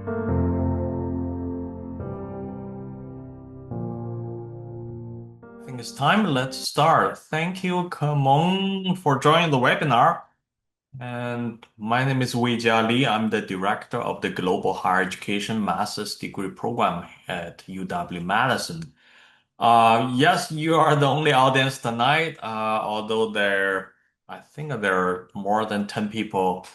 I think it's time. Let's start. Thank you, Kamong, for joining the webinar. And my name is Weijia Li. I'm the director of the Global Higher Education Master's Degree Program at UW-Madison. Yes, you are the only audience tonight, although I think there are more than 10 people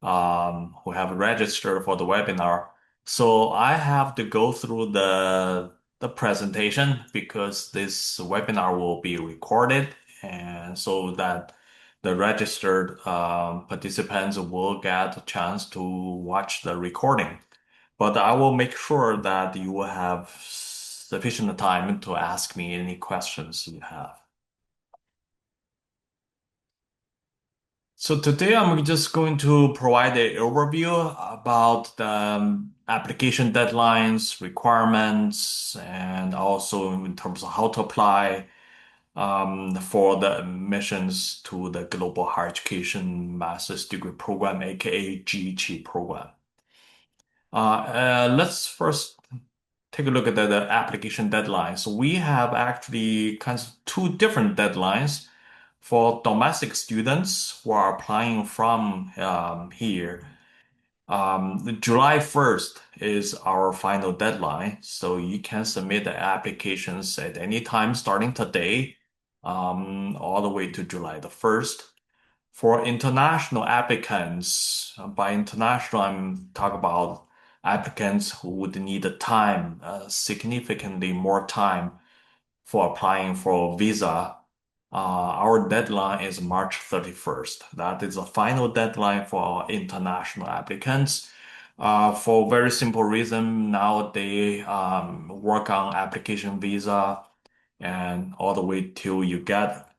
who have registered for the webinar. So I have to go through the presentation because this webinar will be recorded, and so that the registered participants will get a chance to watch the recording. But I will make sure that you will have sufficient time to ask me any questions you have. So today I'm just going to provide an overview about the application deadlines, requirements, and also in terms of how to apply for the admissions to the Global Higher Education Master's Degree Program, aka GEG program. Let's first take a look at the application deadlines. So we have actually kind of two different deadlines for domestic students who are applying from here. July 1st is our final deadline, so you can submit the applications at any time starting today, all the way to July the 1st. For international applicants, by international, I'm talking about applicants who would need the time, significantly more time for applying for a visa. Our deadline is March 31st. That is the final deadline for our international applicants. For very simple reason, now they work on application visa and all the way till you get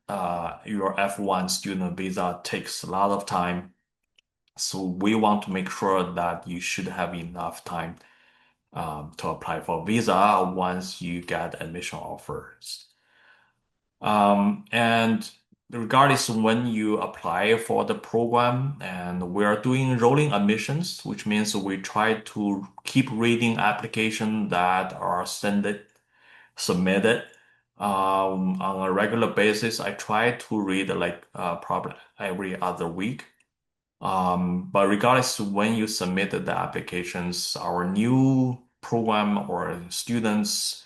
your F1 student visa takes a lot of time. So we want to make sure that you should have enough time to apply for visa once you get admission offers. And regardless of when you apply for the program, and we are doing rolling admissions, which means we try to keep reading applications that are submitted on a regular basis. I try to read like probably every other week. But regardless of when you submitted the applications, our new program or students,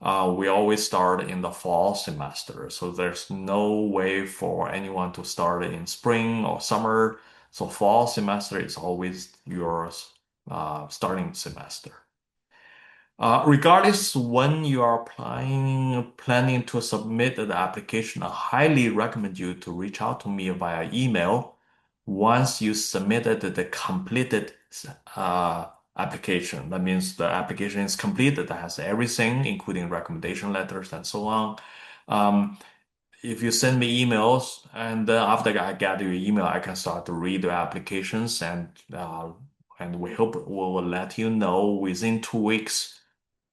we always start in the fall semester. So there's no way for anyone to start in spring or summer. So fall semester is always your starting semester. Regardless when you are planning to submit the application, I highly recommend you to reach out to me via email once you submitted the completed application. That means the application is completed, that has everything, including recommendation letters and so on. Um, if you send me emails and then after I get your email, I can start to read the applications and we hope we will let you know within 2 weeks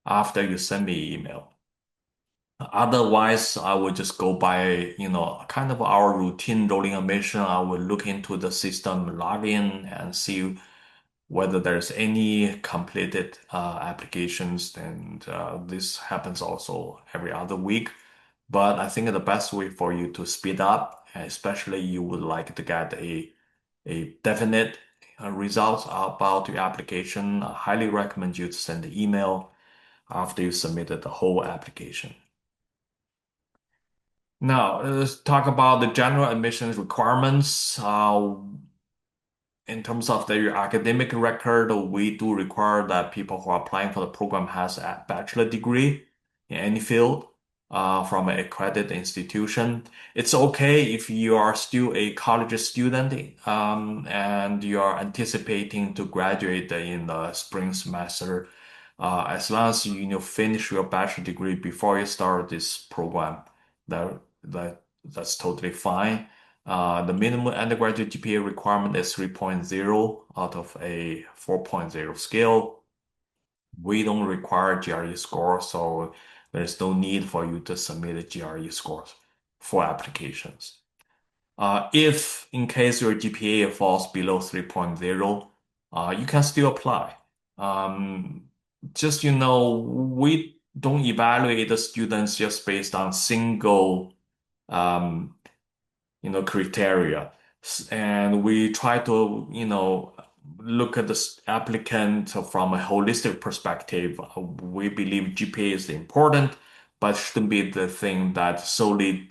after you send me email. Otherwise, I would just go by, kind of our routine rolling admission. I will look into the system, log in, and see whether there's any completed applications. And this happens also every other week. But I think the best way for you to speed up, especially you would like to get a definite result about your application, I highly recommend you to send the email after you submitted the whole application. Now, let's talk about the general admissions requirements. In terms of their academic record, we do require that people who are applying for the program has a bachelor degree in any field from an accredited institution. It's okay if you are still a college student and you are anticipating to graduate in the spring semester. As long as finish your bachelor degree before you start this program, that's totally fine. The minimum undergraduate GPA requirement is 3.0 out of a 4.0 scale. We don't require GRE score, so there's no need for you to submit a GRE score for applications. If in case your GPA falls below 3.0, you can still apply. Um, just we don't evaluate the students just based on single um, criteria. And we try to, look at the applicant from a holistic perspective. We believe GPA is important, but shouldn't be the thing that solely,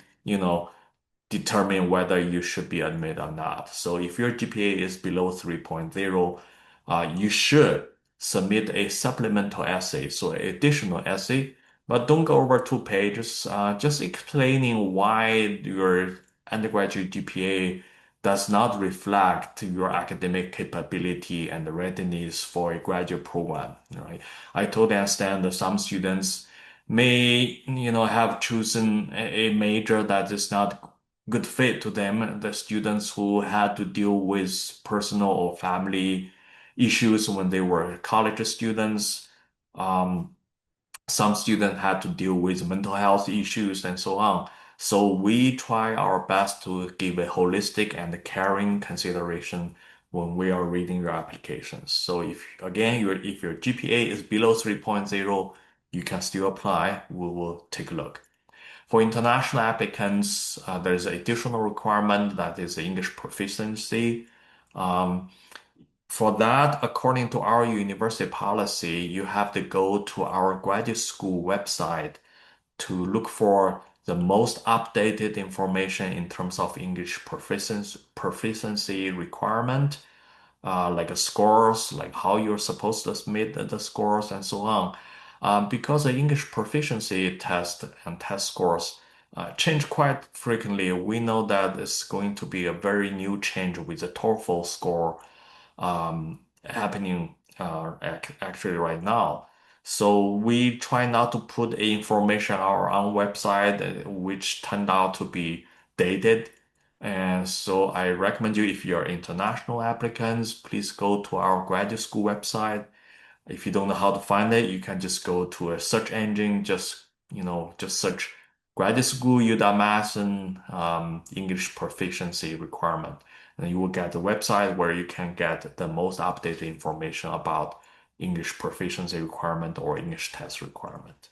determine whether you should be admitted or not. So if your GPA is below 3.0, you should submit a supplemental essay, so additional essay, but don't go over 2 pages, just explaining why your undergraduate GPA does not reflect your academic capability and readiness for a graduate program. Right? I totally understand that some students may, have chosen a major that is not good fit to them. The students who had to deal with personal or family issues when they were college students. Um, some students had to deal with mental health issues and so on. So we try our best to give a holistic and caring consideration when we are reading your applications. So if your GPA is below 3.0, you can still apply. We will take a look. For international applicants, there is an additional requirement that is English proficiency. Um, for that, according to our university policy, you have to go to our graduate school website to look for the most updated information in terms of English proficiency requirement, like scores, like how you're supposed to submit the scores and so on. Because the English proficiency test and test scores change quite frequently, we know that it's going to be a very new change with the TOEFL score happening actually right now. So we try not to put information on our own website, which turned out to be dated. And so I recommend you, if you're international applicants, please go to our graduate school website. If you don't know how to find it, you can just go to a search engine, just search graduate school UW-Madison English proficiency requirement. And you will get the website where you can get the most updated information about English proficiency requirement or English test requirement.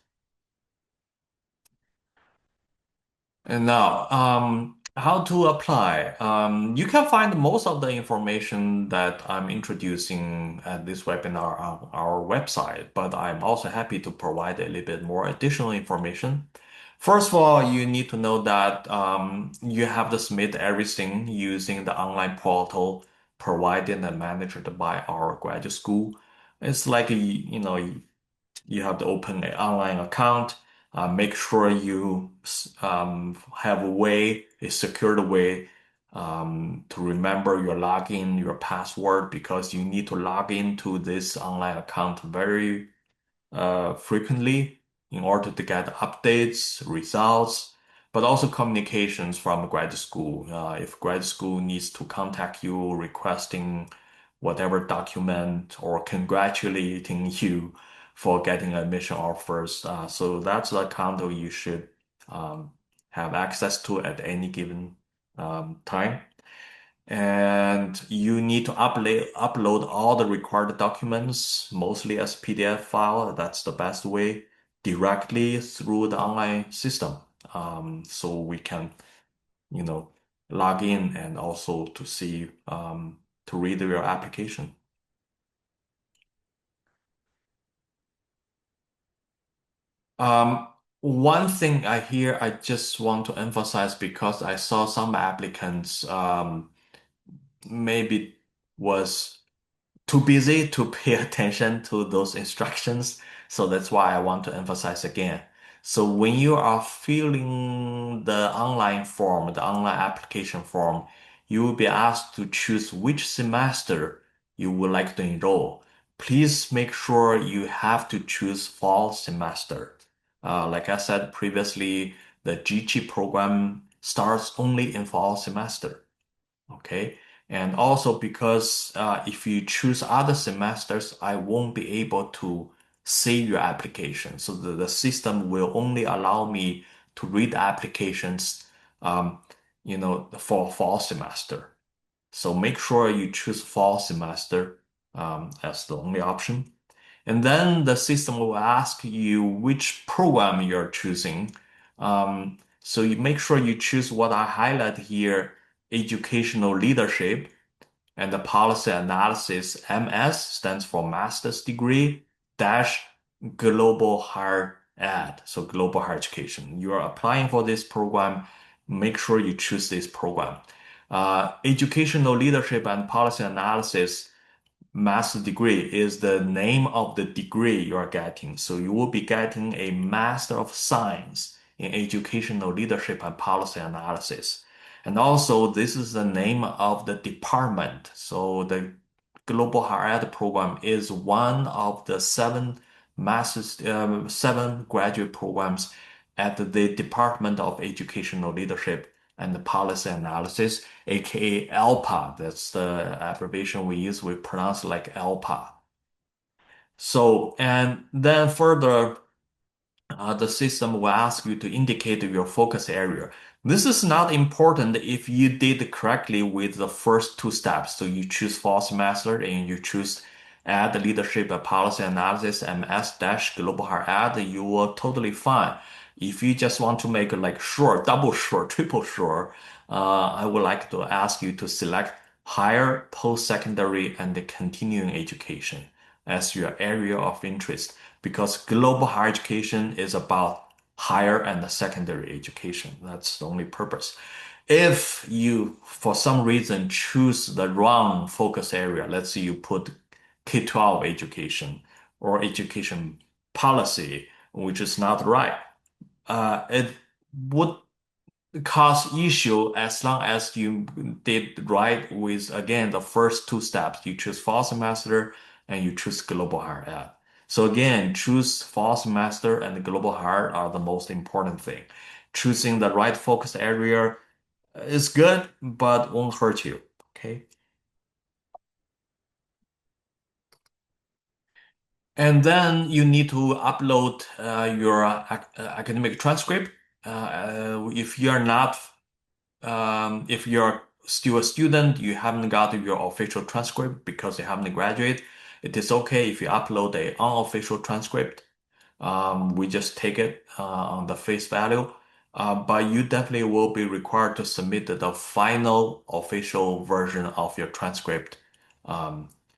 And now, how to apply? You can find most of the information that I'm introducing at this webinar on our website, but I'm also happy to provide a little bit more additional information. First of all, you need to know that you have to submit everything using the online portal provided and managed by our graduate school. It's like, you have to open an online account. Make sure you have a secured way to remember your login, your password, because you need to log into this online account very frequently in order to get updates, results, but also communications from grad school. If grad school needs to contact you requesting whatever document or congratulating you for getting admission offers, so that's the account that you should um, have access to at any given time. And you need to upload all the required documents, mostly as PDF file. That's the best way, directly through the online system. So we can, you know, log in and also to see, to read your application. Um, One thing I hear, I just want to emphasize because I saw some applicants, maybe was too busy to pay attention to those instructions. So that's why I want to emphasize again. So when you are filling the online form, the online application form, you will be asked to choose which semester you would like to enroll. Please make sure you have to choose fall semester. Like I said previously, the GC program starts only in fall semester. Okay. And also because if you choose other semesters, I won't be able to save your application. So the system will only allow me to read applications, um, for fall semester. So make sure you choose fall semester as the only option. And then the system will ask you which program you're choosing. So you make sure you choose what I highlight here, educational leadership and the policy analysis. MS stands for master's degree dash global higher ed. So global higher education. You are applying for this program. Make sure you choose this program. Educational leadership and policy analysis master degree is the name of the degree you are getting. So you will be getting a Master of Science in Educational Leadership and Policy Analysis. And also, this is the name of the department. So the Global Higher Ed program is one of the seven graduate programs at the Department of Educational Leadership and Policy Analysis, aka ELPA. That's the abbreviation we use. We pronounce like ELPA. So, and then further, the system will ask you to indicate your focus area. This is not important if you did correctly with the first two steps. So you choose fall semester and you choose add leadership and policy analysis MS dash global higher ed, you will totally fine. If you just want to make like sure, double sure, triple sure, I would like to ask you to select higher post-secondary and continuing education as your area of interest because global higher education is about higher and secondary education. That's the only purpose. If you, for some reason, choose the wrong focus area, let's say you put K-12 education or education policy, which is not right, it would cause issue as long as you did right with again the first two steps. You choose fall semester and you choose global higher ed. So again, choose fall semester and global higher are the most important thing. Choosing the right focus area is good, but won't hurt you. Okay. And then you need to upload your academic transcript. If you're not if you're still a student, you haven't got your official transcript because you haven't graduated, it is okay if you upload a unofficial transcript. We just take it on the face value. But you definitely will be required to submit the final official version of your transcript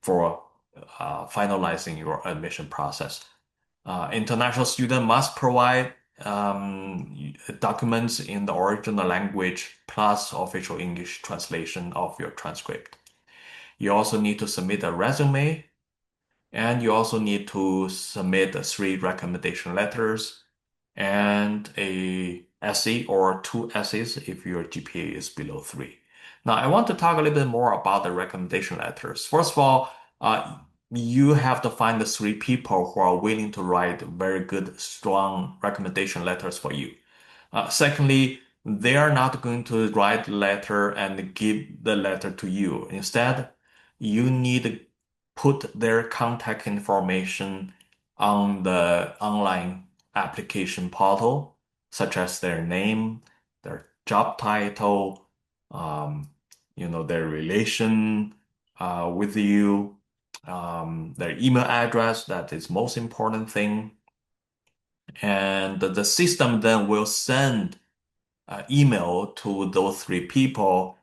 for finalizing your admission process. International student must provide documents in the original language plus official English translation of your transcript. You also need to submit a resume, and you also need to submit three recommendation letters and a essay or two essays if your GPA is below 3. Now, I want to talk a little bit more about the recommendation letters. First of all, you have to find the three people who are willing to write very good, strong recommendation letters for you. Secondly, they are not going to write the letter and give the letter to you. Instead, you need to put their contact information on the online application portal, such as their name, their job title, um, their relation with you, their email address, that is most important thing. And the system then will send email to those three people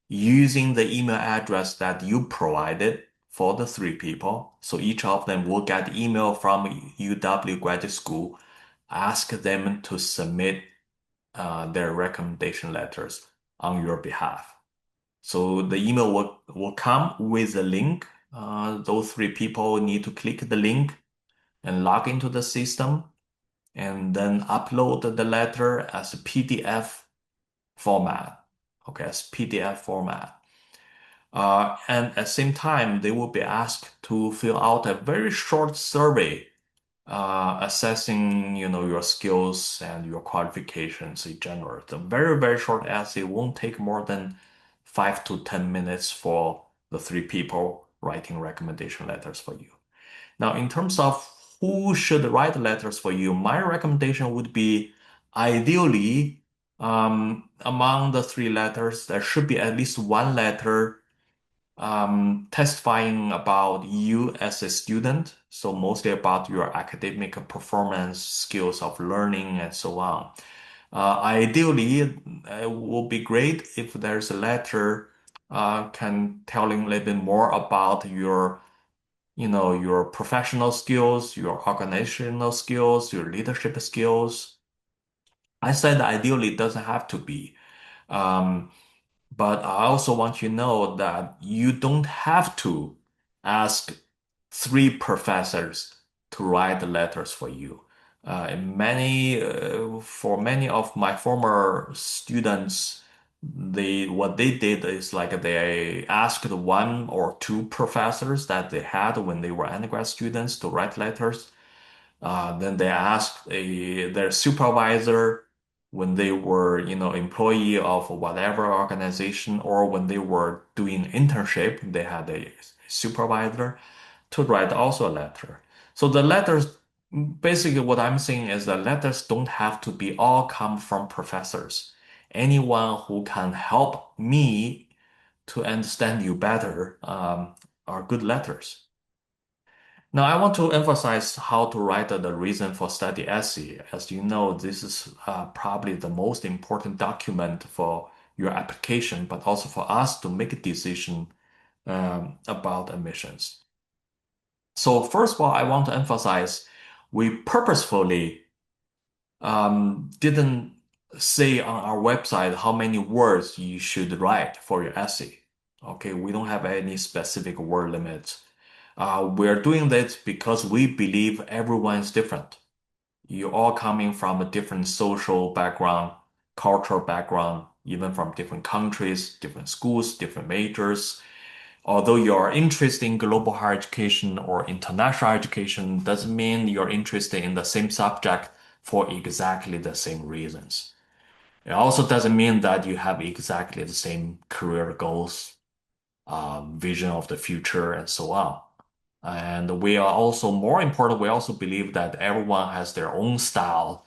using the email address that you provided for the three people. So each of them will get email from UW Graduate School, ask them to submit their recommendation letters on your behalf. So the email will come with a link. Those three people need to click the link and log into the system and then upload the letter as a PDF format. Okay, as PDF format. And at the same time, they will be asked to fill out a very short survey assessing, your skills and your qualifications in general. The very, very short essay won't take more than 5 to 10 minutes for the three people writing recommendation letters for you. Now, in terms of who should write letters for you, my recommendation would be ideally, among the three letters, there should be at least one letter testifying about you as a student, so mostly about your academic performance, skills of learning, and so on. Ideally, it would be great if there's a letter can telling a little bit more about your professional skills, your organizational skills, your leadership skills. I said ideally it doesn't have to be. Um, but I also want you to know that you don't have to ask three professors to write the letters for you. For many of my former students, what they did is like they asked one or two professors that they had when they were undergrad students to write letters. Then they asked their supervisor when they were, employee of whatever organization or when they were doing internship, they had a supervisor to write also a letter. So the letters, basically what I'm saying is the letters don't have to be all come from professors. Anyone who can help me to understand you better, are good letters. Now, I want to emphasize how to write the reason for study essay. As you know, this is probably the most important document for your application, but also for us to make a decision about admissions. So, first of all, I want to emphasize we purposefully didn't say on our website how many words you should write for your essay. Okay, we don't have any specific word limits. We're doing this because we believe everyone is different. You're all coming from a different social background, cultural background, even from different countries, different schools, different majors. Although you're interested in global higher education or international education, doesn't mean you're interested in the same subject for exactly the same reasons. It also doesn't mean that you have exactly the same career goals, vision of the future, and so on. And we are also more important, we also believe that everyone has their own style,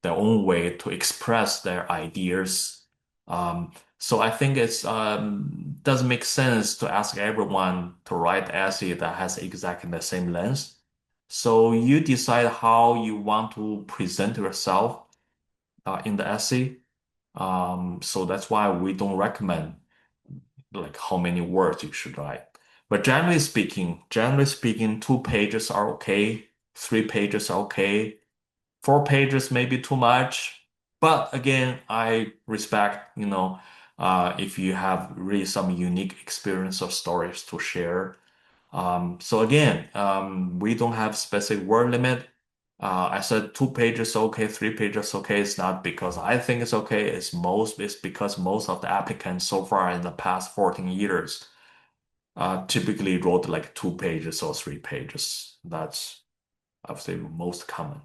their own way to express their ideas. So I think it's doesn't make sense to ask everyone to write essay that has exactly the same length. So you decide how you want to present yourself in the essay. So that's why we don't recommend like how many words you should write. But generally speaking, 2 pages are okay, 3 pages are okay, 4 pages may be too much. But again, I respect, if you have really some unique experience or stories to share. So again, we don't have specific word limit. I said 2 pages okay, 3 pages okay. It's not because I think it's okay. It's because most of the applicants so far in the past 14 years typically wrote like 2 pages or 3 pages. That's, I would say, most common.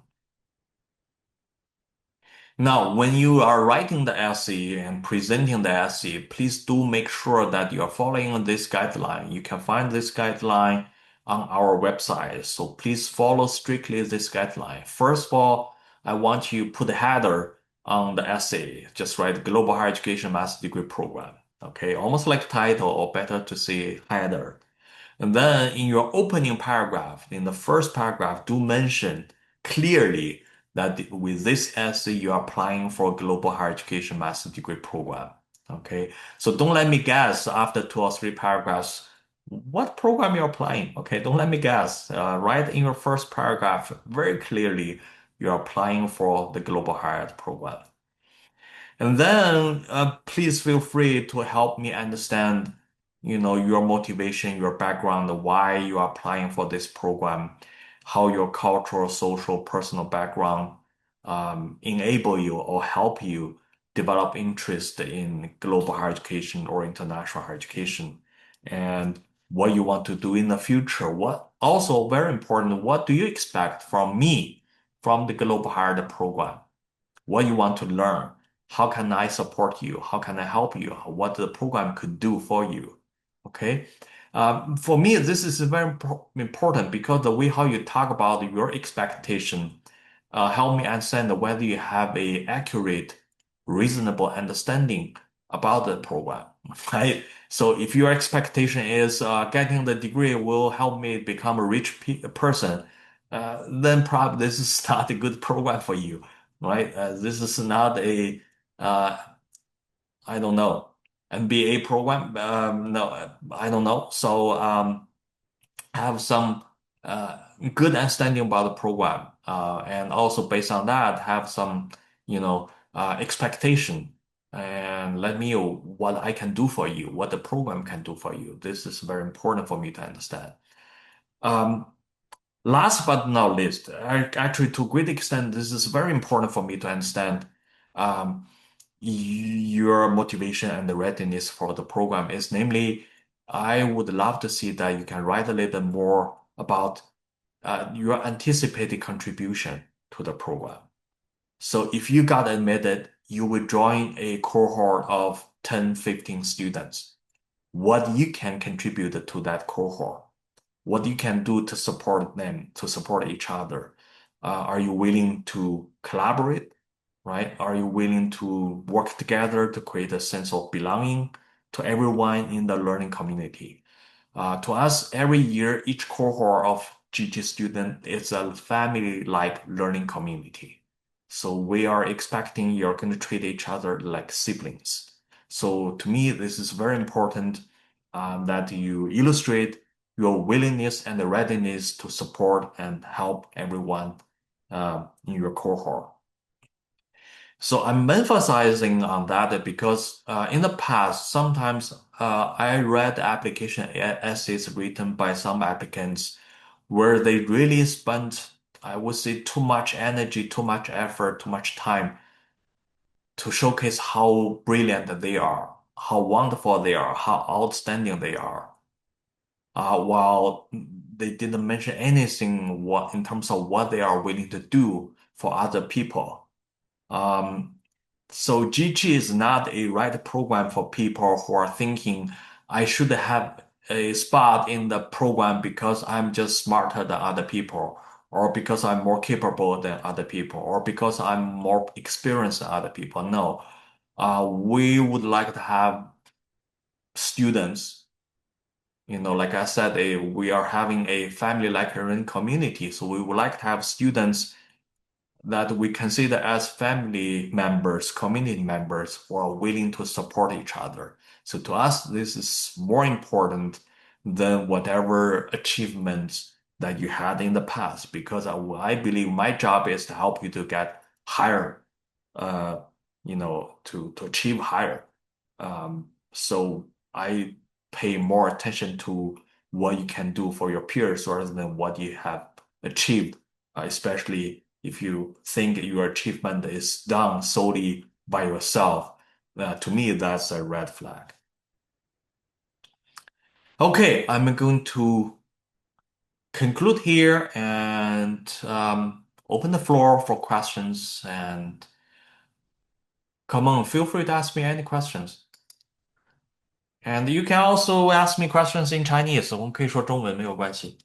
Now, when you are writing the essay and presenting the essay, please do make sure that you are following this guideline. You can find this guideline on our website. So please follow strictly this guideline. First of all, I want you to put a header on the essay. Just write Global Higher Education Master Degree Program. Okay, almost like title or better to say header. And then in your opening paragraph, in the first paragraph, do mention clearly that with this essay, you are applying for a global higher education master degree program. Okay. So don't let me guess after 2 or 3 paragraphs what program you're applying. Okay. Don't let me guess. Write in your first paragraph very clearly you're applying for the global higher ed program. And then please feel free to help me understand, your motivation, your background, why you are applying for this program, how your cultural, social, personal background enable you or help you develop interest in global higher education or international higher education, and what you want to do in the future. What also very important, what do you expect from me, from the global higher ed program? What you want to learn. How can I support you? How can I help you? What the program could do for you? Okay. For me, this is very important because the way how you talk about your expectation help me understand whether you have a accurate, reasonable understanding about the program, right? So if your expectation is getting the degree will help me become a rich person, then probably this is not a good program for you, right? This is not a uh, I don't know, MBA program. No, I don't know. So have some uh, good understanding about the program, and also based on that, have some, expectation, and let me know what I can do for you, what the program can do for you. This is very important for me to understand. Um, Last but not least, actually, to a great extent, this is very important for me to understand. Um, your motivation and the readiness for the program is namely, I would love to see that you can write a little bit more about your anticipated contribution to the program. So if you got admitted, you will join a cohort of 10, 15 students. What you can contribute to that cohort, what you can do to support them, to support each other. Are you willing to collaborate, right? Are you willing to work together to create a sense of belonging to everyone in the learning community? To us, every year, each cohort of GT student is a family-like learning community. So we are expecting you're going to treat each other like siblings. So to me, this is very important that you illustrate your willingness and the readiness to support and help everyone in your cohort. So I'm emphasizing on that because in the past, sometimes I read application essays written by some applicants where they really spent, I would say, too much energy, too much effort, too much time to showcase how brilliant they are, how wonderful they are, how outstanding they are, while they didn't mention anything what in terms of what they are willing to do for other people. Um, so GG is not a right program for people who are thinking I should have a spot in the program because I'm just smarter than other people, or because I'm more capable than other people, or because I'm more experienced than other people. No, we would like to have students, like I said, we are having a family-like learning community. So we would like to have students that we consider as family members, community members who are willing to support each other. So to us, this is more important than whatever achievements that you had in the past, because I believe my job is to help you to get higher, uh, to achieve higher. So I pay more attention to what you can do for your peers rather than what you have achieved, especially if you think your achievement is done solely by yourself. To me, that's a red flag. Okay, I'm going to conclude here and open the floor for questions. And come on, feel free to ask me any questions. And you can also ask me questions in Chinese. 我们可以说中文，没有关系。